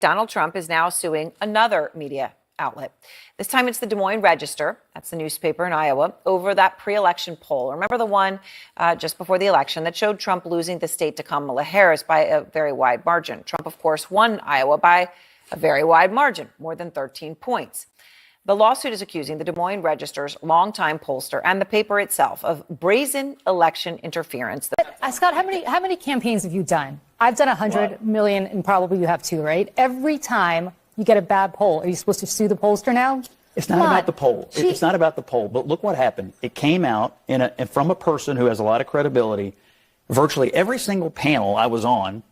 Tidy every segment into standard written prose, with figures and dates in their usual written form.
Donald Trump is now suing another media outlet. This time it's the Des Moines Register, that's the newspaper in Iowa, over that pre-election poll. Remember the one just before the election that showed Trump losing the state to Kamala Harris by a very wide margin. Trump, of course, won Iowa by a very wide margin, more than 13 points. The lawsuit is accusing the Des Moines Register's longtime pollster and the paper itself of brazen election interference. Scott, how many campaigns have you done? I've done 100 million, and probably you have too, right? Every time you get a bad poll, are you supposed to sue the pollster now? It's not about the poll. It's not about the poll. But look what happened. It came out from a person who has a lot of credibility. Virtually every single panel I was on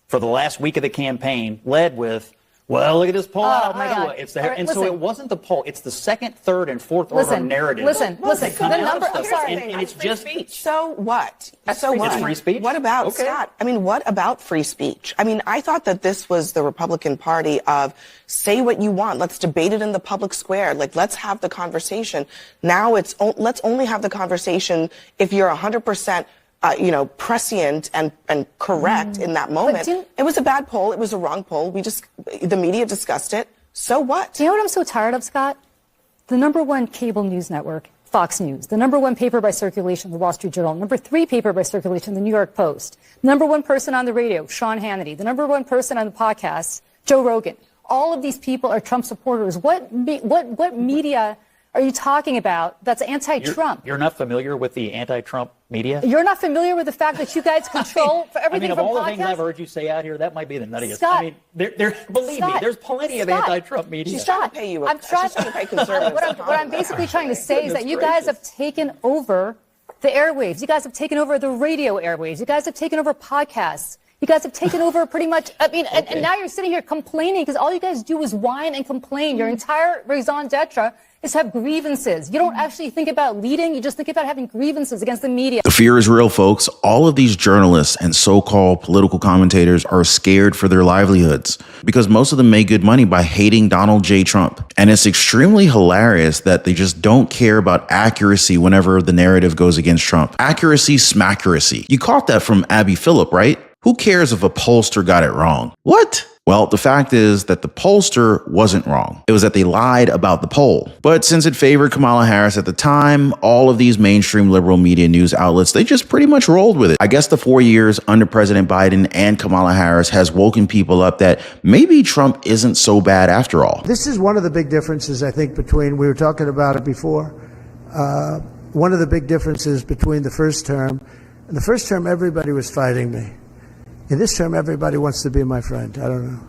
for the last week of the campaign led with, well, look at this poll out of Iowa. It's the, and so it wasn't the poll. It's the second, third, and fourth order narrative. Listen. The number. I'm sorry. And it's just speech. So what? So what? It's free speech. What about Scott? I mean, what about free speech? I mean, I thought that this was the Republican Party of say what you want. Let's debate it in the public square. Like, let's have the conversation. Now it's let's only have the conversation if you're 100%. Prescient and correct in that moment. It was a bad poll. It was a wrong poll. The media discussed it. So what? Do you know what I'm so tired of, Scott? The number one cable news network, Fox News. The number one paper by circulation, the Wall Street Journal. Number three paper by circulation, the New York Post. Number one person on the radio, Sean Hannity. The number one person on the podcast, Joe Rogan. All of these people are Trump supporters. What media are you talking about that's anti-Trump? You're not familiar with the anti-Trump media? You're not familiar with the fact that you guys control for everything of from all podcasts? the things I've heard you say out here, that might be the nuttiest. Scott, believe me, there's plenty of anti-Trump media. She's trying to pay you. She's trying to pay conservatives. What I'm basically trying to say is that you guys have taken over the airwaves. You guys have taken over the radio airwaves. You guys have taken over podcasts. You guys have taken over pretty much, and now you're sitting here complaining because all you guys do is whine and complain. Your entire raison d'etre is to have grievances. You don't actually think about leading. You just think about having grievances against the media. The fear is real, folks. All of these journalists and so-called political commentators are scared for their livelihoods because most of them make good money by hating Donald J. Trump. And it's extremely hilarious that they just don't care about accuracy whenever the narrative goes against Trump. Accuracy, smaccuracy. You caught that from Abby Phillip, right? Who cares if a pollster got it wrong? What? Well, the fact is that the pollster wasn't wrong. It was that they lied about the poll. But since it favored Kamala Harris at the time, all of these mainstream liberal media news outlets, they just pretty much rolled with it. I guess the 4 years under President Biden and Kamala Harris has woken people up that maybe Trump isn't so bad after all. This is one of the big differences, I think, we were talking about it before, one of the big differences between the first term. In the first term, everybody was fighting me. In this term, everybody wants to be my friend. I don't know.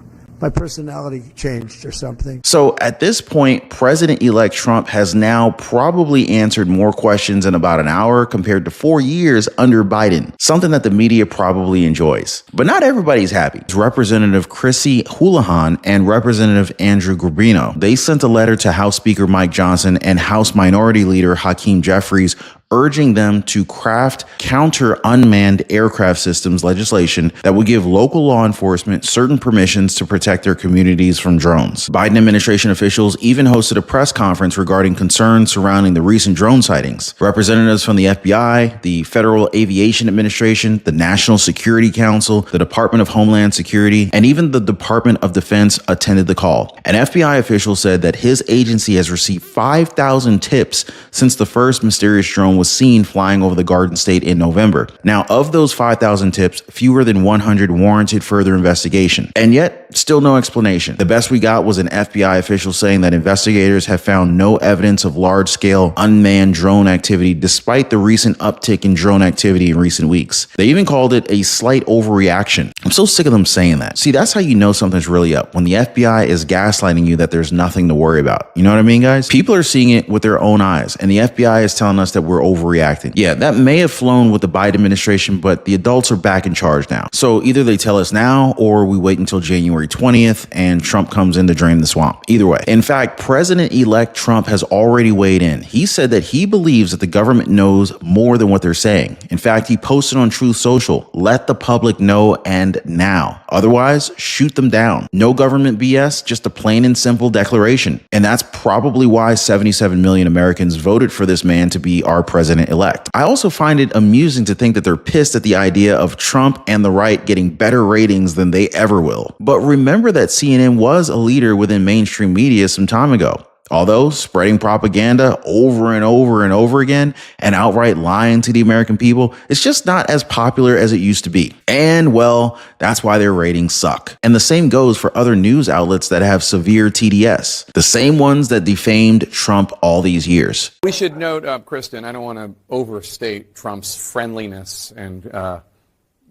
My personality changed or something. So at this point, President-elect Trump has now probably answered more questions in about an hour compared to 4 years under Biden, something that the media probably enjoys. But not everybody's happy. Representative Chrissy Houlihan and Representative Andrew Garbino, they sent a letter to House Speaker Mike Johnson and House Minority Leader Hakeem Jeffries urging them to craft counter unmanned aircraft systems legislation that would give local law enforcement certain permissions to protect their communities from drones. Biden administration officials even hosted a press conference regarding concerns surrounding the recent drone sightings. Representatives from the FBI, the Federal Aviation Administration, the National Security Council, the Department of Homeland Security, and even the Department of Defense attended the call. An FBI official said that his agency has received 5,000 tips since the first mysterious drone was seen flying over the Garden State in November. Now, of those 5,000 tips, fewer than 100 warranted further investigation. And yet, still no explanation. The best we got was an FBI official saying that investigators have found no evidence of large-scale unmanned drone activity despite the recent uptick in drone activity in recent weeks. They even called it a slight overreaction. I'm so sick of them saying that. See, that's how you know something's really up, when the FBI is gaslighting you that there's nothing to worry about. You know what I mean, guys? People are seeing it with their own eyes, and the FBI is telling us that we're overreacting. Yeah, that may have flown with the Biden administration, but the adults are back in charge now. So either they tell us now, or we wait until January 20th and Trump comes in to drain the swamp. Either way. In fact, President-elect Trump has already weighed in. He said that he believes that the government knows more than what they're saying. In fact, he posted on Truth Social, "Let the public know and now. Otherwise, shoot them down." No government BS, just a plain and simple declaration. And that's probably why 77 million Americans voted for this man to be our president-elect. I also find it amusing to think that they're pissed at the idea of Trump and the right getting better ratings than they ever will. But remember that CNN was a leader within mainstream media some time ago. Although spreading propaganda over and over and over again and outright lying to the American people, it's just not as popular as it used to be. And well, that's why their ratings suck. And the same goes for other news outlets that have severe TDS, the same ones that defamed Trump all these years. We should note, Kristen, I don't want to overstate Trump's friendliness and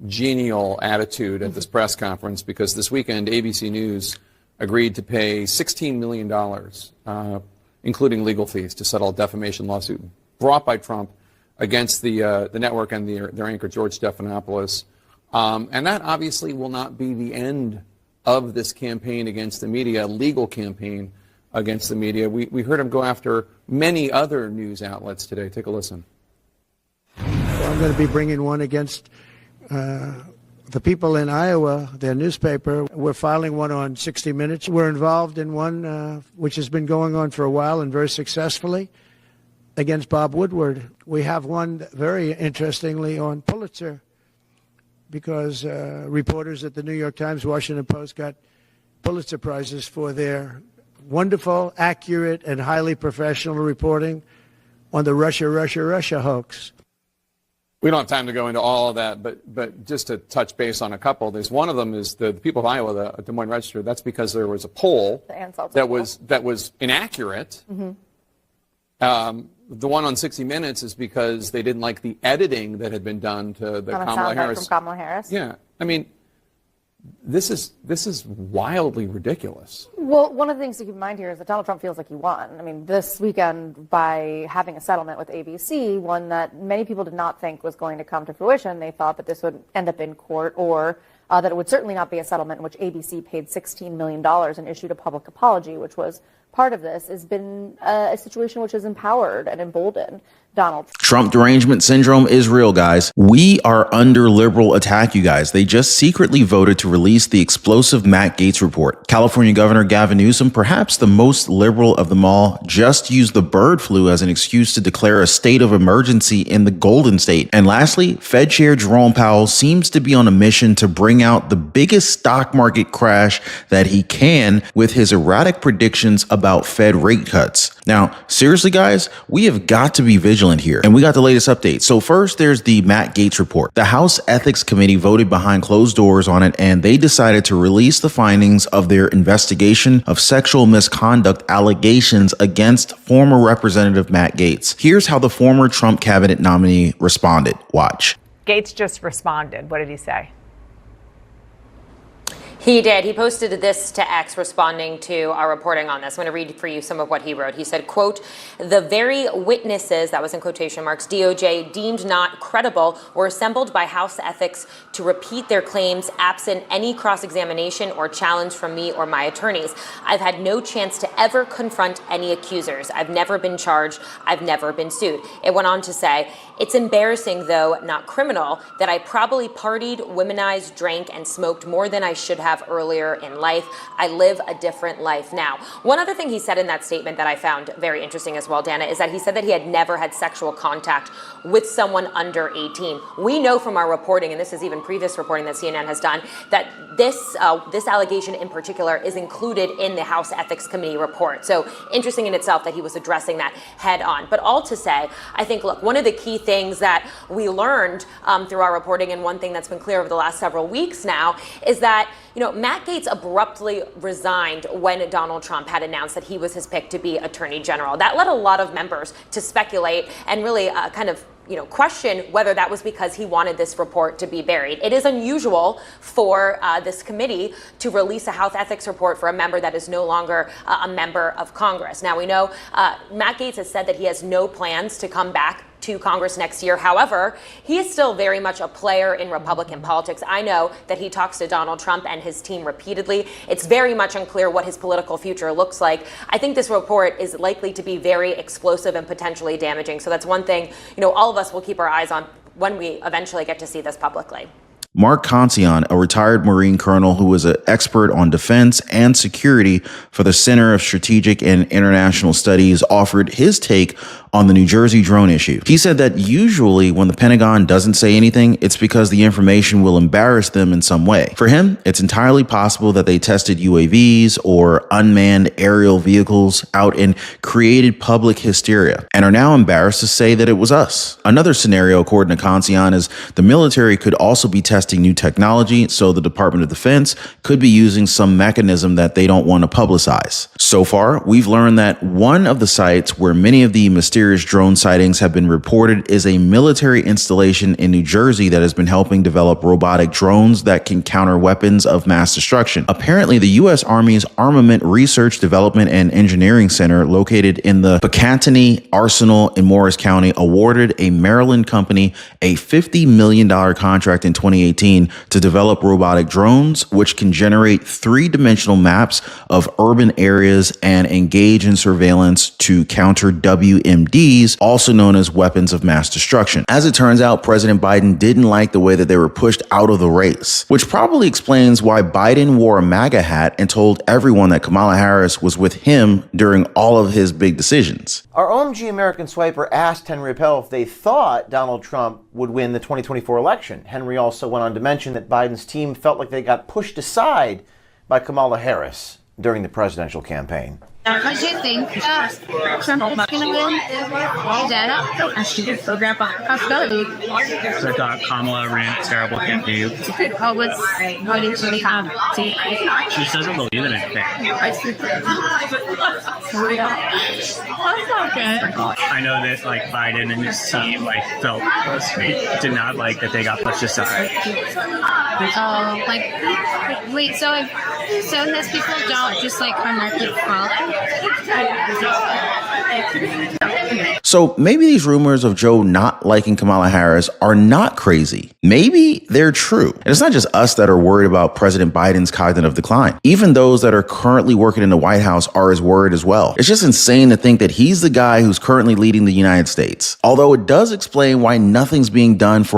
genial attitude at this press conference, because this weekend ABC News agreed to pay $16 million, including legal fees, to settle a defamation lawsuit brought by Trump against the network and their anchor, George Stephanopoulos. And that obviously will not be the end of this campaign against the media, a legal campaign against the media. We heard him go after many other news outlets today. Take a listen. So I'm going to be bringing one against the people in Iowa, their newspaper. We're filing one on 60 Minutes. We're involved in one which has been going on for a while and very successfully against Bob Woodward. We have one, very interestingly, on Pulitzer, because reporters at the New York Times, Washington Post got Pulitzer Prizes for their wonderful, accurate, and highly professional reporting on the Russia hoax. We don't have time to go into all of that, but just to touch base on a couple. There's one of them is the people of Iowa, the Des Moines Register. That's because there was a poll that was inaccurate. Mm-hmm. The one on 60 Minutes is because they didn't like the editing that had been done to the Kamala Harris. From Kamala Harris. Yeah, I mean, this is wildly ridiculous. Well, one of the things to keep in mind here is that Donald Trump feels like he won. I mean, this weekend, by having a settlement with ABC, one that many people did not think was going to come to fruition. They thought that this would end up in court, or that it would certainly not be a settlement in which ABC paid $16 million and issued a public apology, which was part of this, has been a situation which has empowered and emboldened Donald Trump. Trump derangement syndrome is real, guys. We are under liberal attack, you guys. They just secretly voted to release the explosive Matt Gaetz report. California Governor Gavin Newsom, perhaps the most liberal of them all, just used the bird flu as an excuse to declare a state of emergency in the Golden State. And lastly, Fed Chair Jerome Powell seems to be on a mission to bring out the biggest stock market crash that he can with his erratic predictions about Fed rate cuts. Now, seriously, guys, we have got to be vigilant here. And we got the latest update. So first, there's the Matt Gaetz report. The House Ethics Committee voted behind closed doors on it, and they decided to release the findings of their investigation of sexual misconduct allegations against former Representative Matt Gaetz. Here's how the former Trump cabinet nominee responded. Watch. Gaetz just responded. What did he say? He did. He posted this to X responding to our reporting on this. I'm going to read for you some of what he wrote. He said, quote, "The very witnesses," that was in quotation marks, "DOJ deemed not credible were assembled by House Ethics to repeat their claims absent any cross-examination or challenge from me or my attorneys. I've had no chance to ever confront any accusers. I've never been charged. I've never been sued." It went on to say, "It's embarrassing, though not criminal, that I probably partied, womanized, drank, and smoked more than I should have earlier in life. I live a different life now." One other thing he said in that statement that I found very interesting as well, Dana, is that he said that he had never had sexual contact with someone under 18. We know from our reporting, and this is even previous reporting that CNN has done, that this allegation in particular is included in the House Ethics Committee report. So interesting in itself that he was addressing that head on. But all to say, I think, look, one of the key things that we learned through our reporting, and one thing that's been clear over the last several weeks now, is that Matt Gaetz abruptly resigned when Donald Trump had announced that he was his pick to be Attorney General. That led a lot of members to speculate and really question whether that was because he wanted this report to be buried. It is unusual for this committee to release a House Ethics report for a member that is no longer a member of Congress. Now, we know Matt Gaetz has said that he has no plans to come back to Congress next year. However, he is still very much a player in Republican politics. I know that he talks to Donald Trump and his team repeatedly. It's very much unclear what his political future looks like. I think this report is likely to be very explosive and potentially damaging. So that's one thing, all of us will keep our eyes on when we eventually get to see this publicly. Mark Concion, a retired Marine colonel who was an expert on defense and security for the Center of Strategic and International Studies, offered his take on the New Jersey drone issue. He said that usually when the Pentagon doesn't say anything, it's because the information will embarrass them in some way. For him, it's entirely possible that they tested UAVs or unmanned aerial vehicles out and created public hysteria and are now embarrassed to say that it was us. Another scenario, according to Concion, is the military could also be testing new technology, so the Department of Defense could be using some mechanism that they don't want to publicize. So far, we've learned that one of the sites where many of the mysterious drone sightings have been reported is a military installation in New Jersey that has been helping develop robotic drones that can counter weapons of mass destruction. Apparently, the U.S. Army's Armament Research, Development, and Engineering Center, located in the Picatinny Arsenal in Morris County, awarded a Maryland company a $50 million contract in 2018 to develop robotic drones, which can generate three-dimensional maps of urban areas and engage in surveillance to counter WMDs, also known as weapons of mass destruction. As it turns out, President Biden didn't like the way that they were pushed out of the race, which probably explains why Biden wore a MAGA hat and told everyone that Kamala Harris was with him during all of his big decisions. Our OMG American Swiper asked Henry Appel if they thought Donald Trump would win the 2024 election. Henry also went on to mention that Biden's team felt like they got pushed aside by Kamala Harris during the presidential campaign. I do think that Trump is going to win. I thought Kamala ran a terrible campaign. How did she have? She doesn't believe in anything. That's not good. I know that Biden and his team did not like that they got pushed aside. Wait, so his people don't just unmarked follow? So maybe these rumors of Joe not liking Kamala Harris are not crazy. Maybe they're true. And it's not just us that are worried about President Biden's cognitive decline. Even those that are currently working in the White House are as worried as well. It's just insane to think that he's the guy who's currently leading the United States. Although it does explain why nothing's being done for